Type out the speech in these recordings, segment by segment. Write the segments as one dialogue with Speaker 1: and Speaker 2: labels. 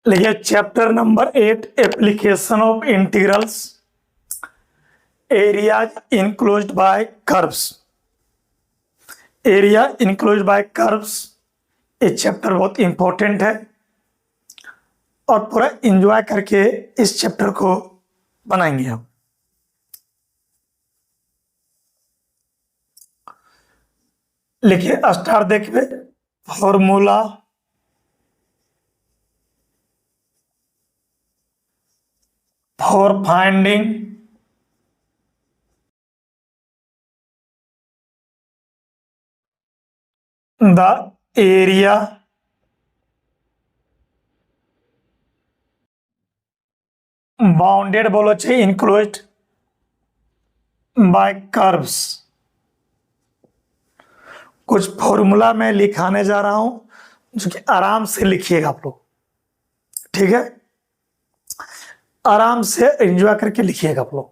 Speaker 1: लिखिए chapter number 8 application of integrals areas enclosed bye curves. Area enclosed bye curves ये chapter बहुत important है और पूरा एंजॉय करके इस चैप्टर को बनाएंगे हम। लिखिए स्टार देखिए formula for finding the area bounded बोलो चाहिए enclosed by curves। कुछ फॉर्मूला मैं लिखाने जा रहा हूं जो कि आराम से लिखिएगा आप लोग, ठीक है? आराम से एंजॉय करके लिखिएगा आप लोग।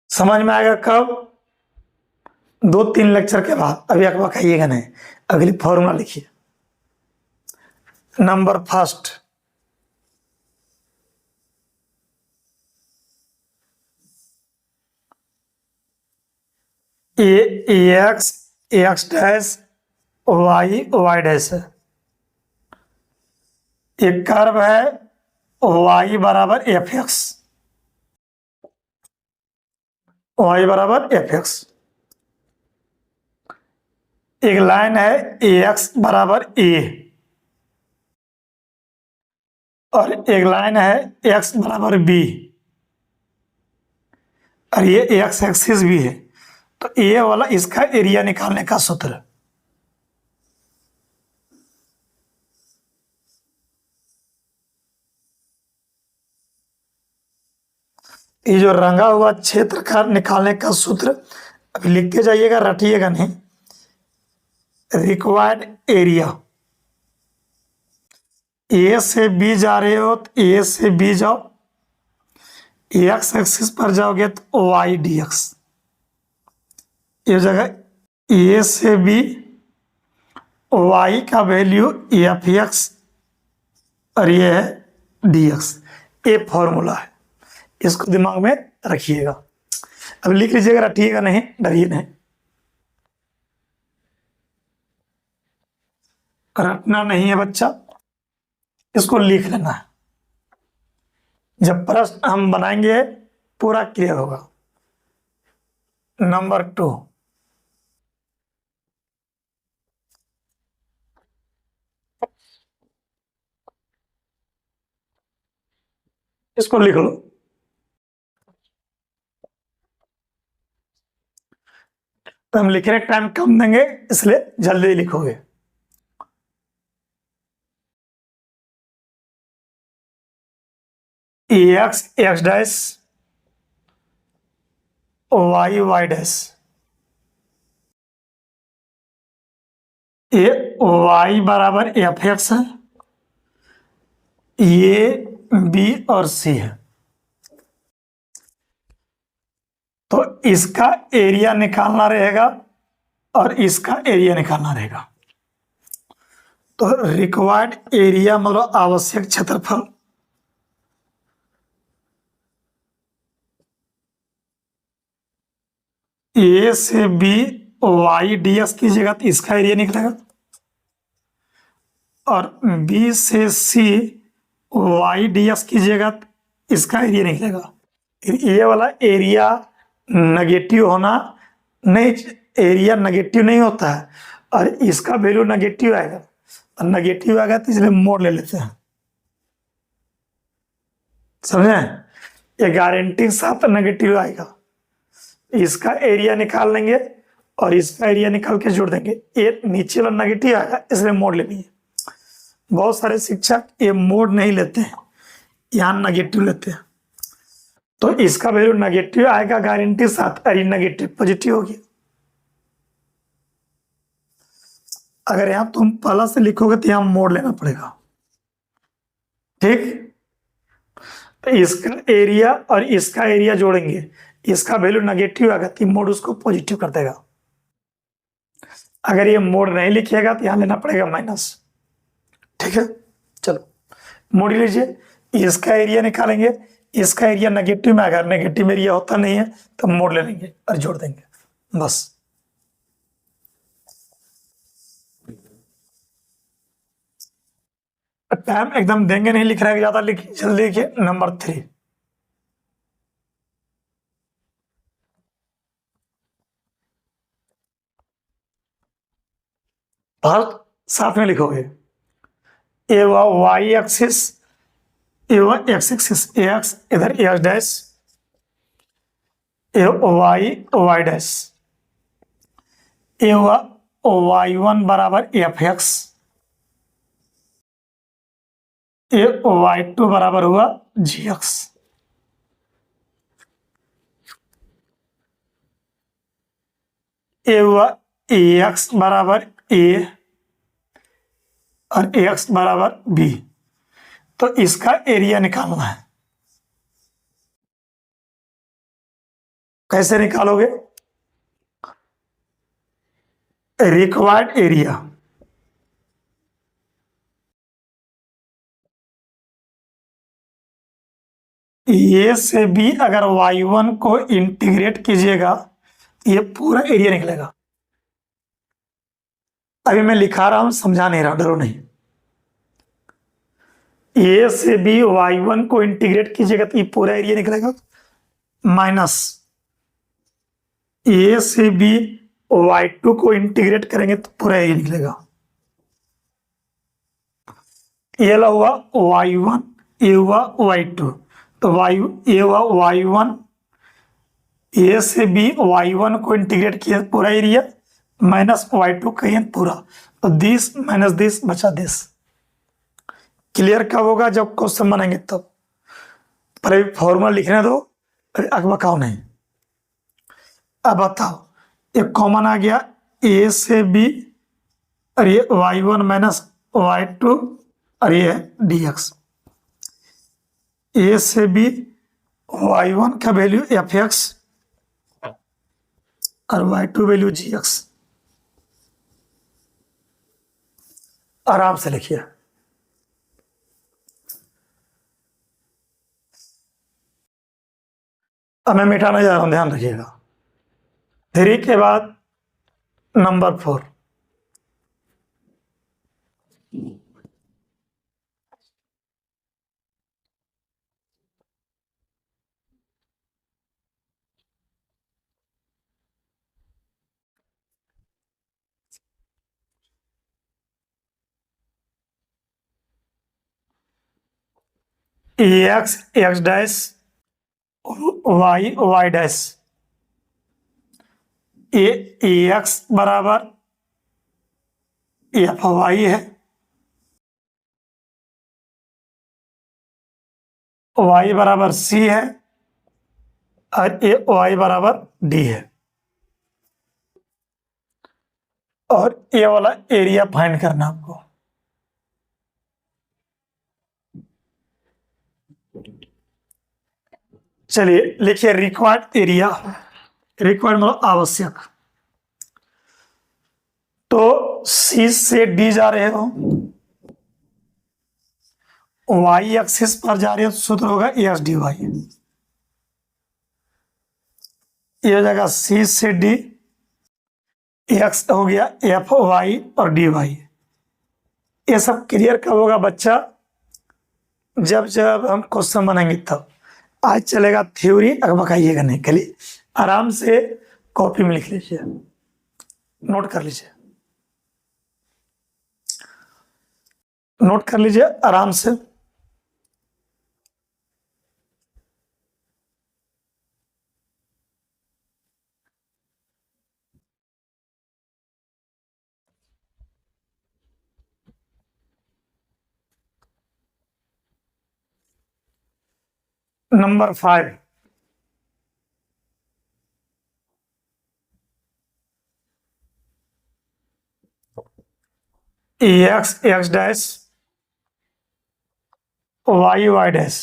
Speaker 1: समझ में आएगा कब? 2-3 लेक्चर के बाद। अभी अकबा खाइएगा नहीं, अगली फॉर्मूला लिखिए। Number first, x dash y dash है। एक कर्व है y बराबर एफ एक्स, वाई बराबर एफ एक्स। एक लाइन है एक्स बराबर ए और एक लाइन है एक्स बराबर बी और ये एक्स एक्सिस भी है। तो ए वाला इसका एरिया निकालने का सूत्र है। ये जो रंगा हुआ क्षेत्र का निकालने का सूत्र अभी लिखते जाइएगा, रटिएगा नहीं। रिक्वायर्ड एरिया, ए से बी जा रहे हो तो ए से बी जाओ, एक्स एक्सिस पर जाओगे तो वाई डी एक्स। ये जगह ए से बी वाई का वैल्यू एफ एक्स और ये है डी एक्स। ये फॉर्मूला है, इसको दिमाग में रखिएगा। अब लिख लीजिएगा, रटिएगा नहीं, डरिए नहीं। रटना नहीं है बच्चा, इसको लिख लेना है। जब प्रश्न हम बनाएंगे पूरा क्लियर होगा। नंबर 2, इसको लिख लो। तो हम लिखने का टाइम कम देंगे, इसलिए जल्दी लिखोगे। X x dash y y dash. ये वाई बराबर एफ एक्स है, ये बी और सी है। तो इसका एरिया निकालना रहेगा और इसका एरिया निकालना रहेगा। तो रिक्वायर्ड एरिया मतलब आवश्यक क्षेत्रफल, ए से बी वाई डी एक्स कीजिएगा तो इसका एरिया निकलेगा और बी से सी वाई डी एक्स कीजिएगा तो इसका एरिया निकलेगा। ये वाला एरिया नेगेटिव होना नहीं, एरिया नेगेटिव नहीं होता है और इसका वैल्यू नेगेटिव आएगा और नेगेटिव आएगा तो इसलिए मोड़ ले लेते हैं। समझे? ये गारंटी के साथ नेगेटिव आएगा। इसका एरिया निकाल लेंगे और इसका एरिया निकाल के जोड़ देंगे। ये नीचे वाला नेगेटिव आएगा इसलिए मोड़ लेंगे। बहुत सारे शिक्षक ये मोड़ नहीं लेते हैं, यहाँ नेगेटिव लेते हैं। तो इसका वैल्यू नेगेटिव आएगा गारंटी साथ और ये नेगेटिव पॉजिटिव होगी। अगर यहां तुम प्लस से लिखोगे तो यहां मोड़ लेना पड़ेगा, ठीक? तो इसका एरिया और इसका एरिया जोड़ेंगे, इसका वैल्यू नेगेटिव आएगा तो मोड़ उसको पॉजिटिव कर देगा। अगर ये मोड़ नहीं लिखिएगा तो यहां लेना पड़ेगा माइनस, ठीक है, चलो मोड़ लीजिए, इसका एरिया निकालेंगे, इसका एरिया नेगेटिव में, अगर नेगेटिव एरिया होता नहीं है तो मोड़ ले लेंगे और जोड़ देंगे बस। टाइम एकदम देंगे नहीं, लिख रहे हैं ज्यादा, लिखिए जल्दी लिखिए। नंबर 3, और साथ में लिखोगे a y axis, a x axis x, इधर x dash, a y dash, a y one बराबर f x, a y two बराबर हुआ जी एक्स। ए हुआ ए एक्स बराबर ए और ए एक्स बराबर बी, तो इसका एरिया निकालना है। कैसे निकालोगे? रिक्वायर्ड एरिया, ए से बी अगर y1 को इंटीग्रेट कीजिएगा, ये पूरा एरिया निकलेगा। अभी मैं लिखा रहा हूं, समझा नहीं रहा, डरो नहीं। ए से बी y1 को इंटीग्रेट कीजिएगा तो ये पूरा एरिया निकलेगा, माइनस ए से बी y2 को इंटीग्रेट करेंगे तो पूरा एरिया निकलेगा। ये हुआ y1, ये हुआ y2, तो ये हुआ y1, ए से बी y1 को इंटीग्रेट किया पूरा एरिया, माइनस y2 कहिए पूरा, तो दिस माइनस दिस बचा दिस। क्लियर कब होगा? जब क्वेश्चन बनेंगे तब। पहले फॉर्मूला लिखने दो, अकबकाओ नहीं। अब बताओ, ये कॉमन आ गया, ए से बी और ये y1 माइनस y2 और ये डी एक्स। ए से बी y1 का वैल्यू एफ एक्स और y2 वैल्यू जी एक्स। आराम से लिखिए। अब मैं मिटाने जा रहा हूं, ध्यान रखिएगा। 3 के बाद number 4, x x dash, y dash, a x बराबर एफ वाई है, वाई बराबर सी है और ए वाई बराबर डी है। और ये वाला एरिया फाइंड करना आपको। चलिए लिखिए रिक्वायर्ड एरिया, रिक्वायर्ड मतलब आवश्यक। तो सी से डी जा रहे हो, वाई एक्सिस पर जा रहे हो, सूत्र होगा एक्स डी वाई। ये हो जाएगा सी से डी, एक्स हो गया एफ वाई और डी वाई। ये सब क्लियर कब होगा बच्चा? जब जब हम क्वेश्चन बनाएंगे तब। आज चलेगा थ्योरी, अकबकाइएगा नहीं, खाली आराम से कॉपी में लिख लीजिए, नोट कर लीजिए, नोट कर लीजिए आराम से। Number 5, x x dash, y y dash,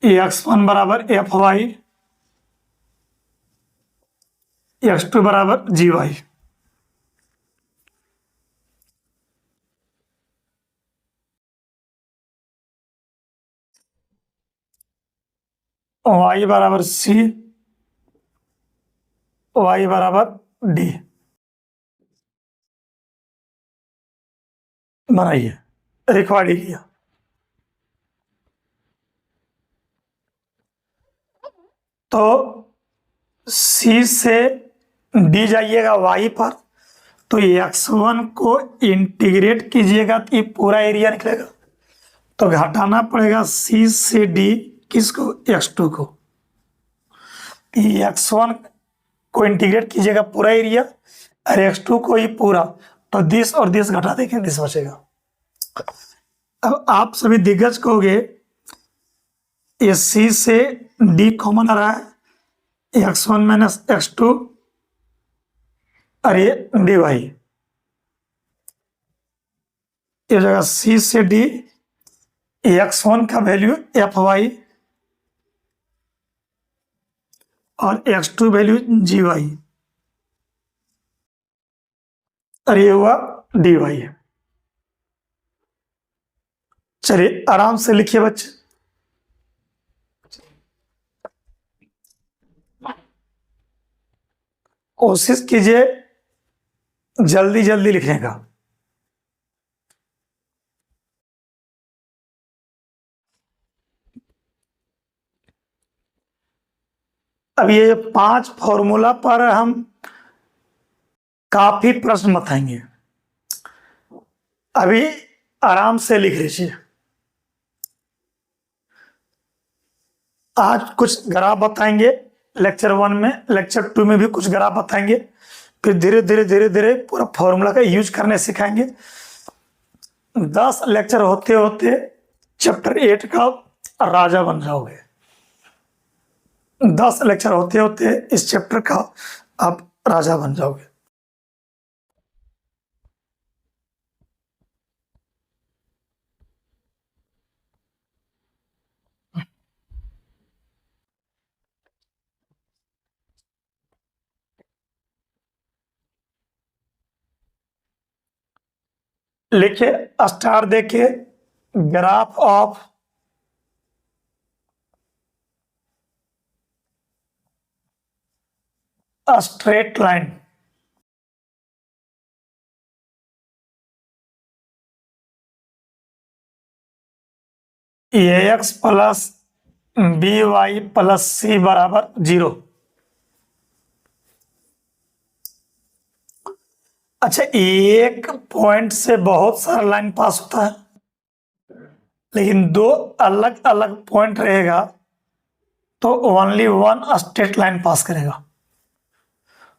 Speaker 1: x1 बराबर एफ वाई, x2 बराबर जी वाई। वाई बराबर सी, वाई बराबर डी बनाइए, रिक्वायर्ड एरिया। तो सी से डी जाइएगा वाई पर, तो x1 को इंटीग्रेट कीजिएगा तो ये पूरा एरिया निकलेगा। तो घटाना पड़ेगा सी से डी, किसको, x2 को। x1 को इंटीग्रेट कीजिएगा पूरा एरिया, और x2 को ही पूरा, तो दिस और दिस घटा देंगे, दिस बचेगा। अब आप सभी दिग्गज कहोगे ये सी से डी कॉमन आ रहा है, x1 माइनस x2, और ये डी वाई, ये जगह सी से डी, x1 का वैल्यू एफ वाई और x2 वैल्यू जी वाई, और ये हुआ डी वाई। चलिए आराम से लिखिए बच्चे। कोशिश कीजिए जल्दी जल्दी लिखने का। अब ये 5 फॉर्मूला पर हम काफी प्रश्न बताएंगे, अभी आराम से लिख लीजिए। आज कुछ ग्राफ बताएंगे लेक्चर 1 में, लेक्चर 2 में भी कुछ ग्राफ बताएंगे, फिर धीरे धीरे धीरे धीरे पूरा फॉर्मूला का यूज करने सिखाएंगे। 10 लेक्चर होते होते चैप्टर 8 का राजा बन जाओगे। 10 लेक्चर होते होते इस चैप्टर का आप राजा बन जाओगे। लिखिए, स्टार देखिए, graph of a straight line ax plus by plus c बराबर 0। अच्छा, एक पॉइंट से बहुत सारा लाइन पास होता है, लेकिन दो अलग अलग पॉइंट रहेगा तो ओनली वन स्ट्रेट लाइन पास करेगा।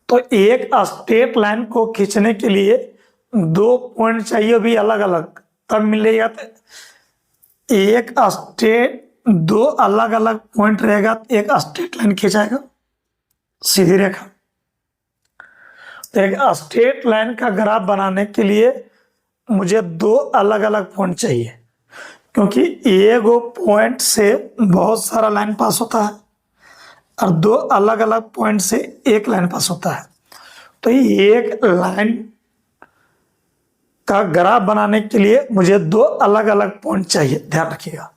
Speaker 1: तो एक स्ट्रेट लाइन को खींचने के लिए दो पॉइंट चाहिए भी अलग अलग, तब मिलेगा। तो एक स्ट्रेट, दो अलग अलग पॉइंट रहेगा तो एक स्ट्रेट लाइन खींचाएगा, सीधी रेखा। तो एक स्ट्रेट लाइन का ग्राफ बनाने के लिए मुझे दो अलग अलग पॉइंट चाहिए, क्योंकि एक पॉइंट से बहुत सारा लाइन पास होता है और दो अलग अलग पॉइंट से एक लाइन पास होता है। तो एक लाइन का ग्राफ बनाने के लिए मुझे दो अलग अलग पॉइंट चाहिए, ध्यान रखिएगा।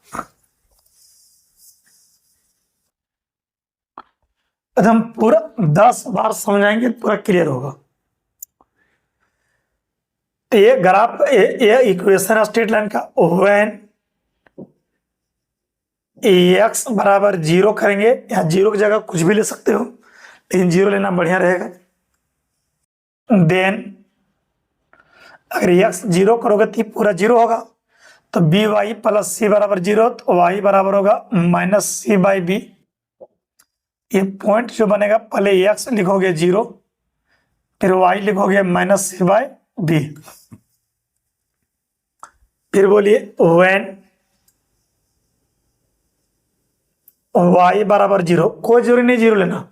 Speaker 1: हम पूरा 10 बार समझाएंगे, पूरा क्लियर होगा। ये ग्राफ, ये इक्वेशन स्ट्रेट लाइन का, व्हेन एक्स बराबर 0 करेंगे, या 0 की जगह कुछ भी ले सकते हो, लेकिन 0 लेना बढ़िया रहेगा। देन अगर एक्स 0 करोगे तो पूरा 0 होगा, तो बी वाई प्लस सी बराबर 0, तो वाई बराबर होगा माइनस सी बाई बी। ये पॉइंट जो बनेगा, पहले एक्स लिखोगे 0, फिर वाई लिखोगे माइनस सी बाई बी। फिर बोलिए व्हेन वाई बराबर 0, कोई जरूरी नहीं 0 लेना,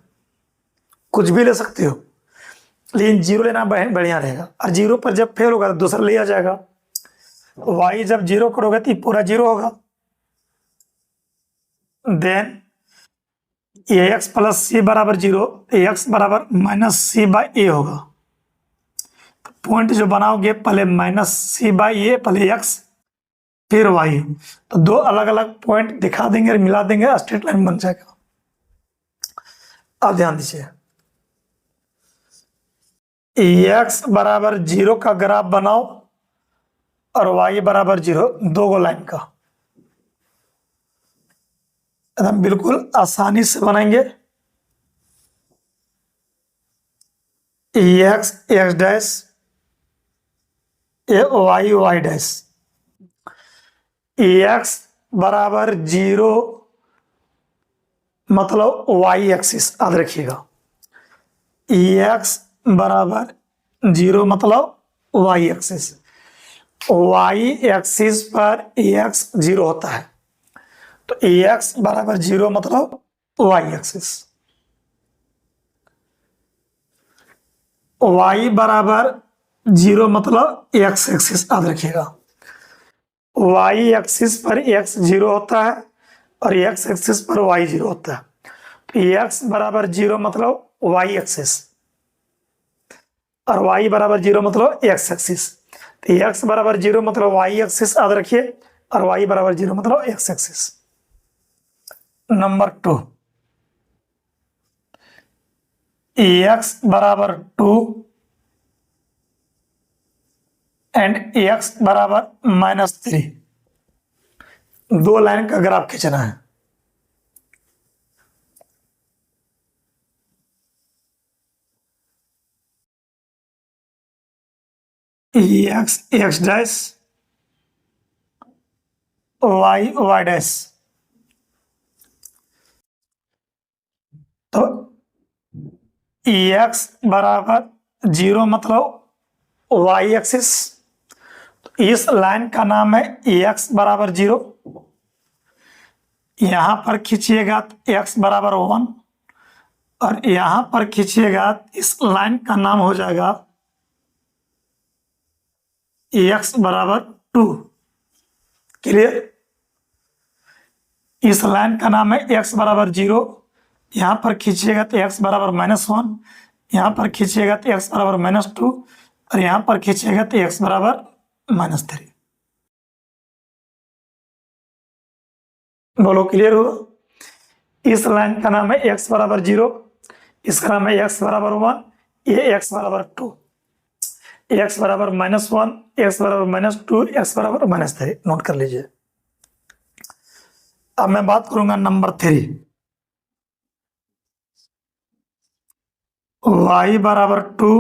Speaker 1: कुछ भी ले सकते हो, लेकिन 0 लेना बढ़िया रहेगा। और 0 पर जब फेल होगा तो दूसरा लिया जाएगा। वाई जब 0 करोगे तो पूरा 0 होगा। देन ए एक्स प्लस सी बराबर 0, एक्स बराबर माइनस सी बाई ए होगा। तो पॉइंट जो बनाओगे, पहले माइनस सी बाई ए, पहले एक्स फिर वाई, तो दो अलग अलग पॉइंट दिखा देंगे और मिला देंगे, स्ट्रेट लाइन बन जाएगा। अब ध्यान दीजिए, एक्स बराबर 0 का ग्राफ बनाओ और वाई बराबर 0, दो गो लाइन का एकदम बिल्कुल आसानी से बनाएंगे। X x dash, a Y y dash, x बराबर 0 मतलब वाई एक्सिस, याद रखिएगा, एक्स बराबर 0 मतलब वाई एक्सिस, वाई एक्सिस पर एक्स 0 होता है, तो एक्स बराबर 0 मतलब वाई एक्सिस, वाई बराबर 0 मतलब एक्स एक्सिस, याद रखिएगा, वाई एक्सिस पर एक्स 0 होता है और एक्स एक्सिस पर वाई 0 होता है, तो एक्स बराबर 0 मतलब वाई एक्सिस और वाई बराबर 0 मतलब एक्स एक्सिस, तो एक्स बराबर 0 मतलब वाई एक्सिस, याद रखिए, और वाई बराबर 0 मतलब एक्स एक्सिस। नंबर 2, एक्स बराबर 2 एंड एक्स बराबर -3, दो लाइन का ग्राफ खींचना है। X x dash, y y dash, तो एक्स बराबर 0 मतलब वाई एक्सिस, तो इस लाइन का नाम है एक्स बराबर 0, यहां पर खींचिएगा तो एक्स बराबर 1 और यहां पर खींचिएगा इस लाइन का नाम हो जाएगा एक्स बराबर 2। क्लियर, इस लाइन का नाम है एक्स बराबर 0, यहां पर खींचिएगा तो एक्स बराबर -1, यहां पर खींचिएगा तो एक्स बराबर -2 और यहां पर खींचिएगा तो एक्स बराबर -3। बोलो क्लियर हुआ? इस लाइन का नाम है एक्स बराबर 0, इसका नाम है एक्स बराबर 1, ये एक्स बराबर 2, एक्स बराबर -1, एक्स बराबर -2, एक्स बराबर -3, नोट कर लीजिए। अब मैं बात करूंगा नंबर 3, y बराबर 2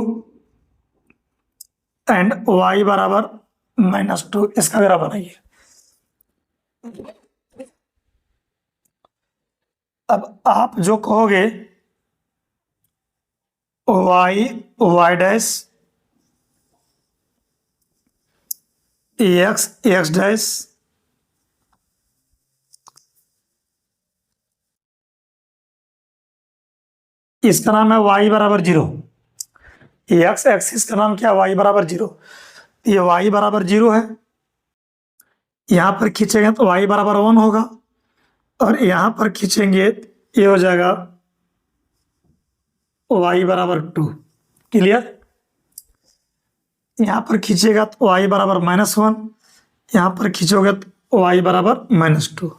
Speaker 1: एंड y बराबर -2, इसका ग्राफ बनाइए। अब आप जो कहोगे y y dash, x x dash, इसका नाम है y बराबर 0, एक्स एक्सिस का नाम क्या, y बराबर 0, ये y बराबर 0 है, यहां पर खींचेंगे तो y बराबर 1 होगा और यहां पर खींचेंगे ये हो जाएगा y बराबर 2। क्लियर, यहां पर खींचेगा तो y बराबर -1, यहां पर खींचोगे तो y बराबर -2।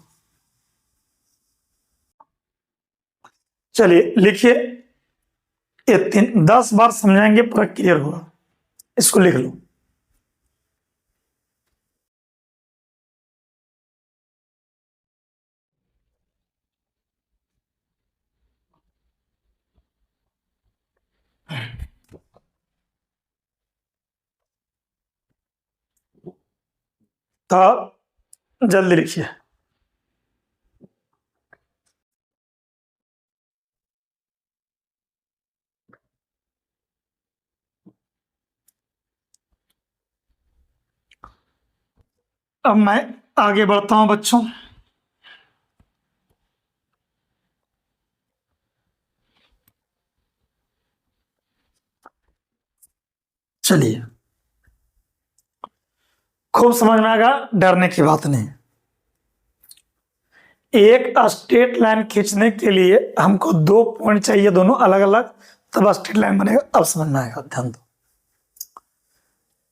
Speaker 1: चलिए लिखिए, ये 10 बार समझाएंगे पूरा क्लियर होगा, इसको लिख लो। तो जल्दी लिखिए। अब मैं आगे बढ़ता हूं बच्चों। चलिए, खूब समझ में आएगा, डरने की बात नहीं। एक स्ट्रेट लाइन खींचने के लिए हमको 2 पॉइंट चाहिए, दोनों अलग अलग, तब स्ट्रेट लाइन बनेगा। अब समझ में आएगा, ध्यान दो।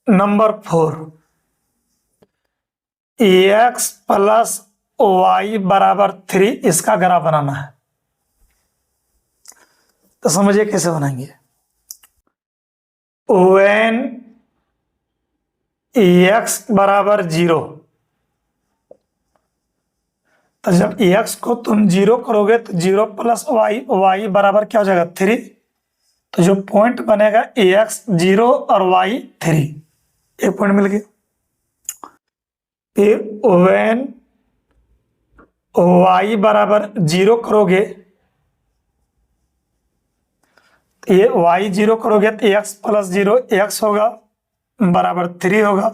Speaker 1: नंबर 4, एक्स प्लस वाई बराबर 3, इसका ग्राफ बनाना है। तो समझिए कैसे बनाएंगे। when x बराबर 0, तो जब x को तुम 0 करोगे तो 0 प्लस y बराबर क्या हो जाएगा 3। तो जो पॉइंट बनेगा x 0 और y 3, एक पॉइंट मिल गया। फिर when y बराबर 0 करोगे, तो ये y 0 करोगे तो x प्लस 0 x होगा बराबर 3 होगा,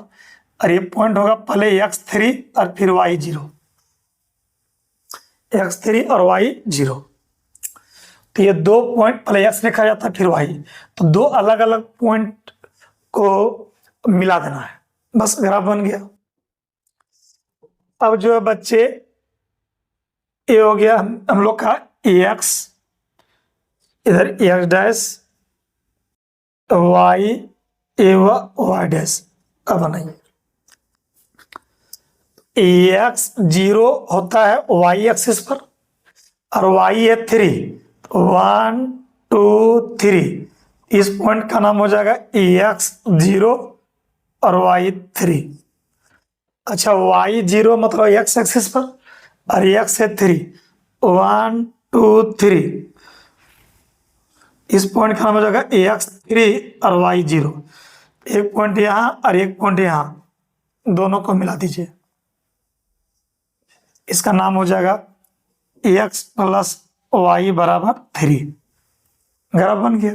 Speaker 1: और ये पॉइंट होगा पहले x3 और फिर y 0, x3 और y 0। तो ये दो पॉइंट पहले x लिखा जाता है फिर y, तो दो अलग अलग पॉइंट को मिला देना है, बस ग्राफ बन गया। अब जो है बच्चे, ये हो गया हम लोग का x, इधर x dash y y dash. अब बनाइए, x 0 होता है y एक्सिस पर और y है 3, 1 2 3, इस पॉइंट का नाम हो जाएगा x 0 और y 3। अच्छा, y 0 मतलब x एक्सिस पर और x है 3, 1 2 3, इस पॉइंट का नाम हो जाएगा x 3 और y 0। एक पॉइंट यहाँ और एक पॉइंट यहाँ, दोनों को मिला दीजिए, इसका नाम हो जाएगा x प्लस y बराबर 3। ग्राफ बन गया।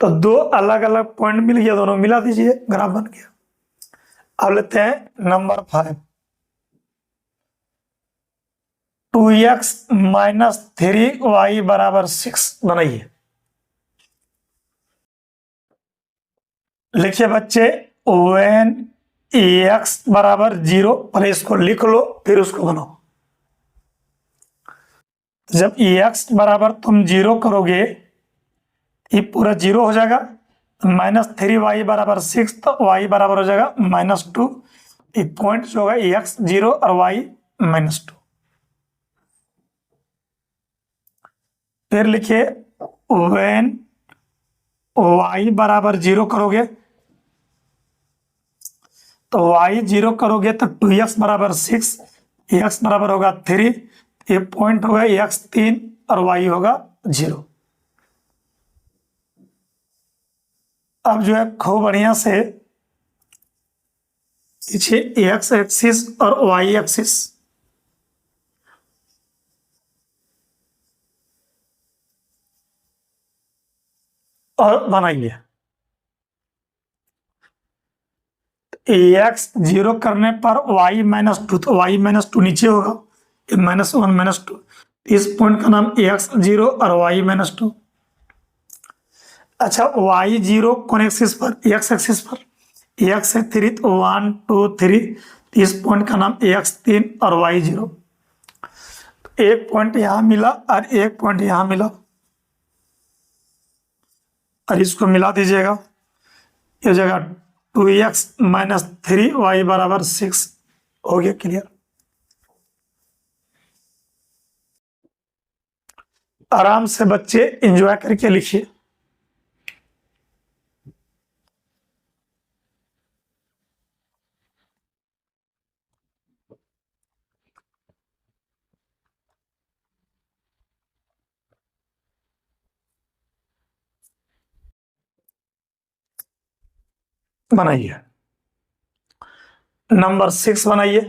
Speaker 1: तो दो अलग अलग पॉइंट मिल गया, दोनों मिला दीजिए, ग्राफ बन गया। अब लेते हैं नंबर 5, 2x माइनस 3y बराबर 6 बनाइए। लिखिए बच्चे, when x बराबर 0, पहले इसको लिख लो फिर उसको बनाओ। जब x बराबर तुम 0 करोगे, ये पूरा 0 हो जाएगा, -3y बराबर 6, तो y बराबर हो जाएगा -2। ये पॉइंट जो होगा x 0 और y -2। फिर लिखिए when y बराबर 0 करोगे, तो y 0 करोगे तो 2x बराबर 6, x बराबर होगा 3, ये पॉइंट होगा x 3 और y होगा 0। अब जो है खूब बढ़िया से पीछे x एक्सिस और y एक्सिस और बनाइए। x 0 करने पर y -2, तो y -2 नीचे होगा, -1 -2, इस पॉइंट का नाम x 0 और y -2। अच्छा, y 0 कौन एक्सिस पर, x एक्सिस पर, x है 3, तो 1 2 3, इस पॉइंट का नाम x 3 और y 0। एक पॉइंट यहां मिला और एक पॉइंट यहां मिला, और इसको मिला दीजिएगा, ये जगह 2x - 3y बराबर 6 हो गया। क्लियर। आराम से बच्चे एंजॉय करके लिखिए। बनाइए, नंबर 6 बनाइए।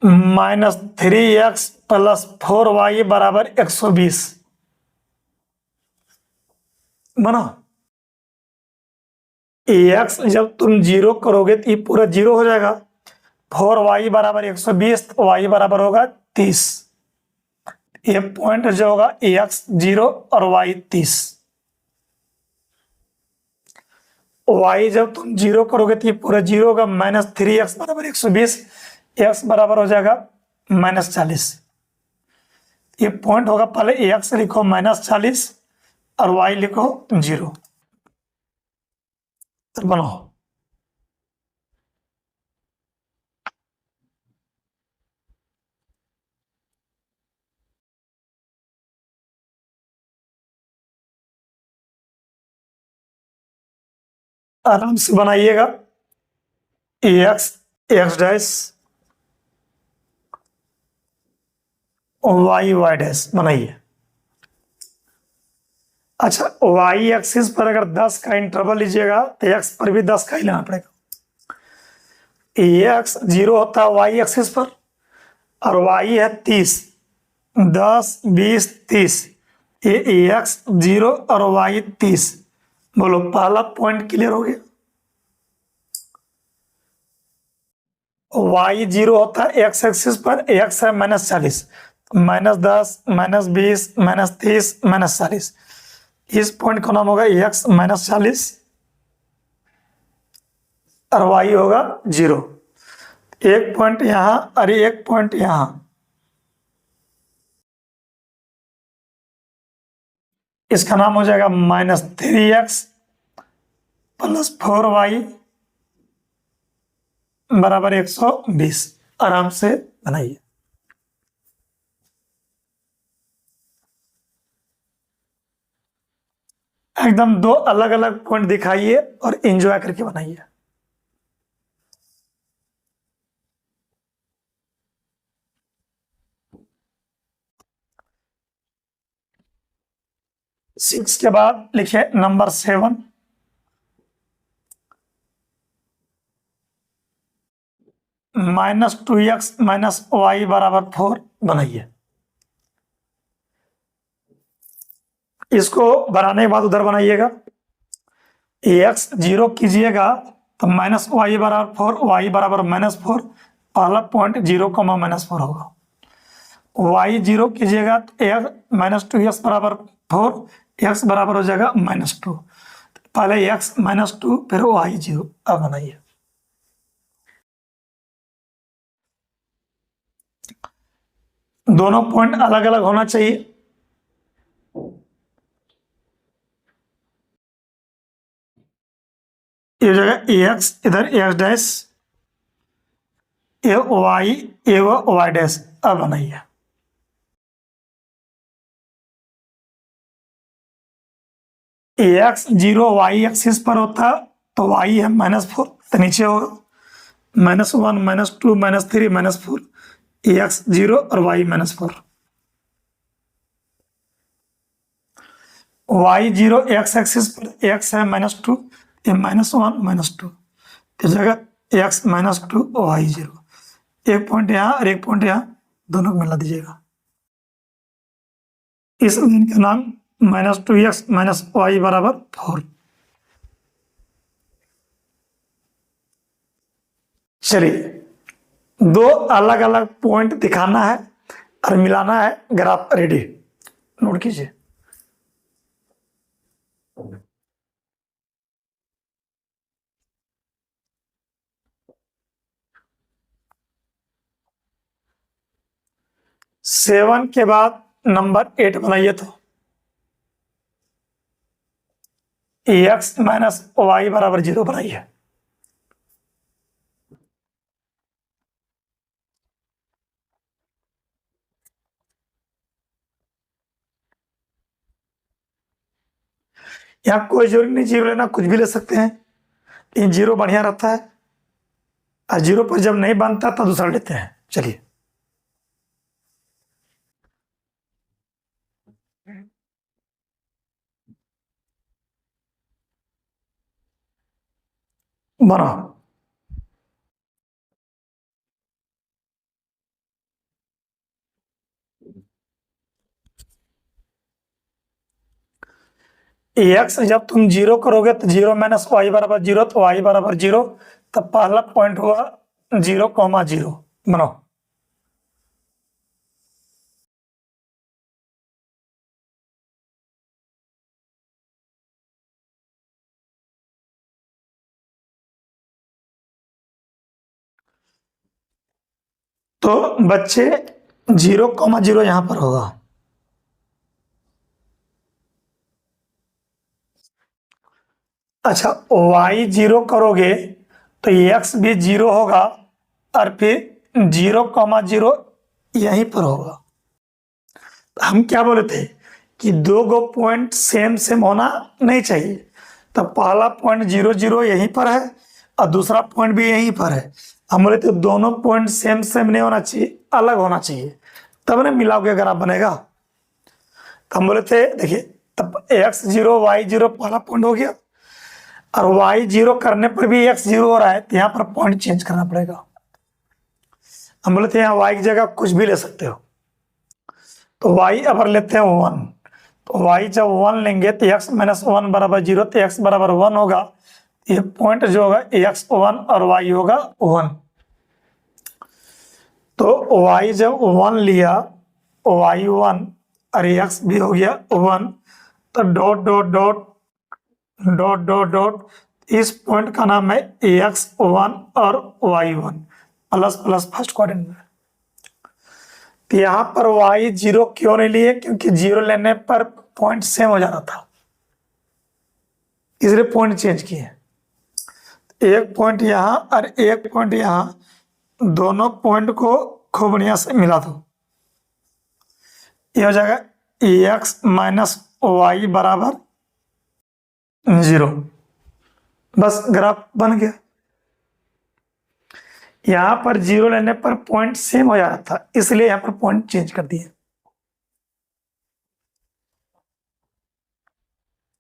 Speaker 1: -3x + 4y बराबर 120 बना। x जब तुम 0 करोगे तो ये पूरा 0 हो जाएगा, 4y बराबर 120, तो y बराबर होगा 30। ये पॉइंट जो होगा x 0 और y 30। y जब तुम 0 करोगे तो ये पूरा 0 होगा, -3x बराबर 120, x बराबर हो जाएगा -40। ये पॉइंट होगा, पहले x लिखो -40 और y लिखो 0। तो बनाओ। आराम से बनाइएगा। X x dash y y dash बनाइए। अच्छा, वाई एक्सिस पर अगर 10 का इंटरवल लीजिएगा तो एक्स पर भी 10 का ही लेना पड़ेगा। एक्स 0 होता है वाई एक्सिस पर, और वाई है 30, 10 20 30, ये एक्स 0 और वाई 30। बोलो पहला पॉइंट क्लियर हो गया। वाई 0 होता है एक्स एक्सिस पर, एक्स है -40, -10 -20 -30 -40, इस पॉइंट का नाम होगा एक्स -40 और वाई होगा 0। एक पॉइंट यहां और एक पॉइंट यहां, इसका नाम हो जाएगा -3x + 4y बराबर 120। आराम से बनाइए। एकदम दो अलग अलग पॉइंट दिखाइए और एंजॉय करके बनाइए। सिक्स के बाद लिखिए नंबर 7, -2x - y बराबर 4 बनाइए। इसको बनाने के बाद उधर बनाइएगा। एक्स 0 कीजिएगा तो -y बराबर 4, y बराबर -4, पहला पॉइंट 0, -4 होगा। y 0 कीजिएगा तो -2x बराबर 4, x बराबर हो जाएगा -2। पहले x -2 फिर y 0। अब बनाइए। दोनों पॉइंट अलग अलग होना चाहिए। ये जगह एक्स, इधर एक्स डैश, ये वाई डैश। अब बनाइए। एक्स 0 वाई एक्सिस पर होता तो वाई है -4, तो नीचे होगा -1 -2 -3 -4, एक्स 0 और वाई -4। वाई 0 एक्स एक्सिस पर एक्स है -2, ये -1 -2, तो जगह एक्स -2 वाई 0। एक पॉइंट यहाँ और एक पॉइंट यहाँ, दोनों को मिला दीजिएगा। इस लाइन का नाम -2x - y बराबर 4। चलिए, दो अलग अलग पॉइंट दिखाना है और मिलाना है। ग्राफ रेडी, नोट कीजिए। सेवन के बाद नंबर 8 बनाइए। तो एक्स - y बराबर 0 बनाइए। यहाँ कोई जरूरी नहीं 0 लेना, कुछ भी ले सकते हैं, लेकिन 0 बढ़िया रहता है। और 0 पर जब नहीं बनता तो दूसरा लेते हैं। चलिए, बनाओ। एक्स जब तुम 0 करोगे तो 0 - y बराबर 0, तो y बराबर 0, तब पहला पॉइंट हुआ 0,0। बनाओ। तो बच्चे 0,0 यहां पर होगा। अच्छा, y 0 करोगे तो x भी 0 होगा, और फिर 0,0 यहीं पर होगा। हम क्या बोले थे कि दो गो पॉइंट सेम सेम होना नहीं चाहिए। तो पहला पॉइंट 0 0 यहीं पर है और दूसरा पॉइंट भी यहीं पर है। हम बोले तो दोनों पॉइंट सेम सेम नहीं होना चाहिए, अलग होना चाहिए, तब ना मिलाओ के ग्राफ बनेगा। तो हम बोले थे देखिए, तब x0 y0 पहला पॉइंट हो गया और y0 करने पर भी x0 हो रहा है, तो यहाँ पर पॉइंट चेंज करना पड़ेगा। हम बोले थे यहाँ y की जगह कुछ भी ले सकते हो, तो y अगर लेते हैं 1, तो y जब 1 लेंगे तो x माइनस 1 बराबर 0, तो x बराबर 1 होगा। ये पॉइंट जो होगा x1 और y होगा 1। तो y जब 1 लिया, y1 और x भी हो गया 1, तो dot dot dot dot dot dot, इस पॉइंट का नाम है x1 और y1 plus plus first quadrant में। तो यहाँ पर y0 क्यों नहीं लिए, क्योंकि 0 लेने पर पॉइंट सेम हो जा रहा था, इसलिए पॉइंट चेंज किए। एक पॉइंट यहाँ और एक पॉइंट यहाँ, दोनों पॉइंट को खूब बढ़िया से मिला दो। यह हो जाएगा x माइनस वाई बराबर 0। बस ग्राफ बन गया। यहां पर 0 लेने पर पॉइंट सेम हो जा रहा था, इसलिए यहां पर पॉइंट चेंज कर दिए।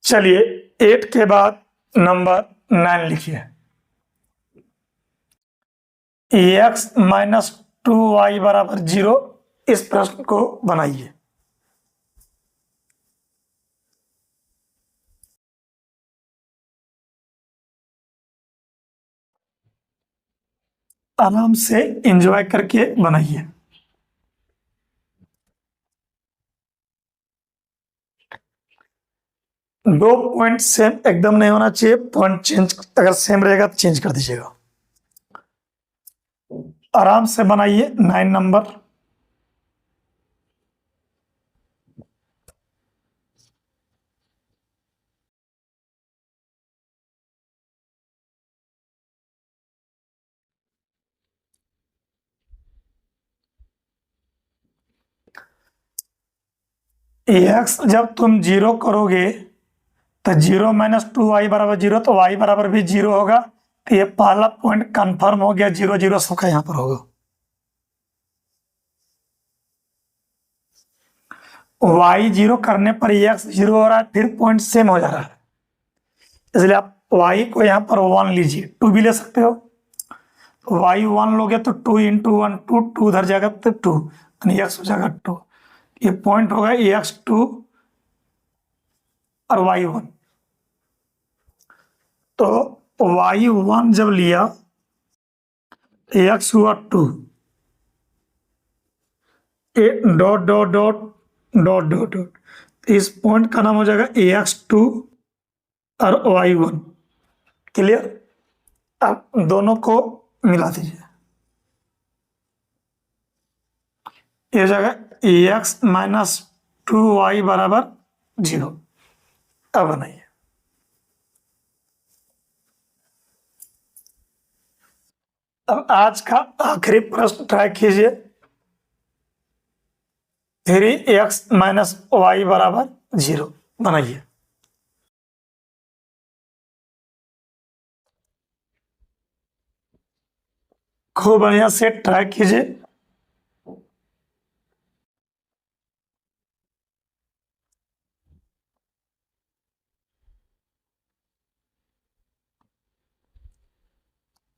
Speaker 1: चलिए 8 के बाद नंबर 9 लिखिए। x माइनस 2y बराबर 0, इस प्रश्न को बनाइए। आराम से एंजॉय करके बनाइए। दो पॉइंट सेम एकदम नहीं होना चाहिए, पॉइंट चेंज अगर सेम रहेगा तो चेंज कर दीजिएगा। आराम से बनाइए 9 नंबर। एक्स जब तुम 0 करोगे तो 0 माइनस 2y बराबर 0, तो y बराबर भी 0 होगा। तो ये पहला पॉइंट कंफर्म हो गया, 0 0 सबका यहां पर होगा। y 0 करने पर x 0 हो रहा है, फिर पॉइंट सेम हो जा रहा है, इसलिए आप y को यहां पर 1 लीजिए। 2 भी ले सकते हो, y 1 लोगे तो 2 इंटू 1 2, 2 उधर जाएगा तो 2 यानी x हो जाएगा 2। ये पॉइंट होगा x2 और y1। तो y1 जब लिया x हुआ 2, dot dot dot dot dot dot, इस पॉइंट का नाम हो जाएगा x2 और y1। क्लियर? अब दोनों को मिला दीजिए, ये हो जाएगा x माइनस 2y बराबर 0। अब बनाइए। अब आज का आखिरी प्रश्न ट्राई कीजिए। 3x माइनस वाई बराबर 0 बनाइए। खूब बढ़िया से ट्राई कीजिए।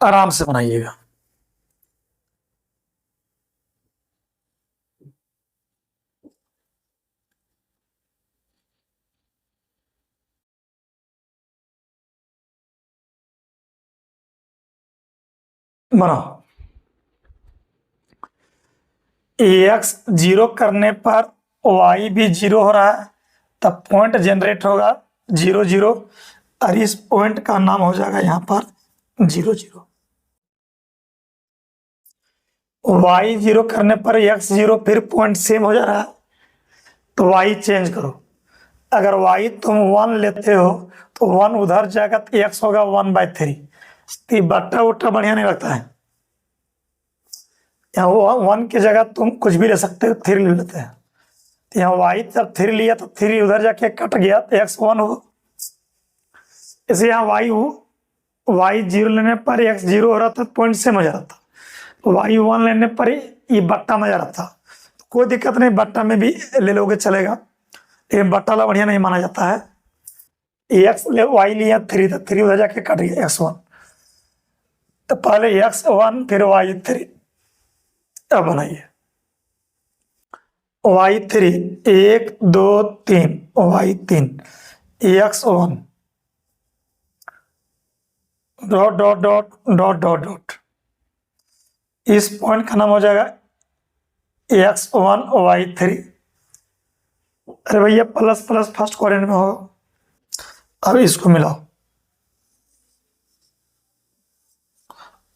Speaker 1: आराम से बनाइएगा। बनाओ। एक्स 0 करने पर वाई भी 0 हो रहा है, तब पॉइंट जनरेट होगा 0 0, और इस पॉइंट का नाम हो जाएगा यहां पर 0 0। वाई 0 करने पर एक्स 0, फिर पॉइंट सेम हो जा रहा है, तो वाई चेंज करो। अगर वाई तुम 1 लेते हो तो 1 उधर जाएगा तो एक्स होगा 1/3। बट्टा उट्टा बढ़िया नहीं लगता है, यहाँ 1 की जगह तुम कुछ भी ले सकते हो, 3 ले लेते हैं। तो यहाँ वाई जब 3 लिया तो 3 उधर जाके कट गया तो x1 हो। इसे यहाँ वाई 0 लेने पर एक्स 0 हो रहा था, पॉइंट सेम हो जा रहा था। वाई 1 लेने पर ये बट्टा में जा रहा था, कोई दिक्कत नहीं, बट्टा में भी ले लोगे चलेगा, लेकिन बट्टा वाला बढ़िया नहीं माना जाता है। एक्स वाई लिया 3 था, 3 उधर जाके कट गया x1, तो पहले x1 फिर y3। अब बनाइए y3 1 2 3 y3 x1 dot dot dot dot dot dot, इस पॉइंट का नाम हो जाएगा x1 y3। अरे भैया प्लस प्लस फर्स्ट क्वाड्रेंट में होगा। अब इसको मिलाओ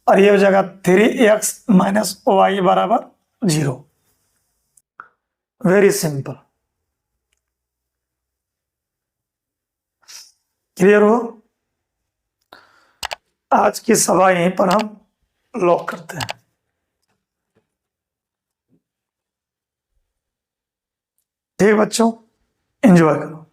Speaker 1: और ये हो जाएगा 3x माइनस वाई बराबर 0। वेरी सिंपल, क्लियर हो? आज की सभा यहीं पर हम लॉक करते हैं। ठीक बच्चों, एंजॉय करो।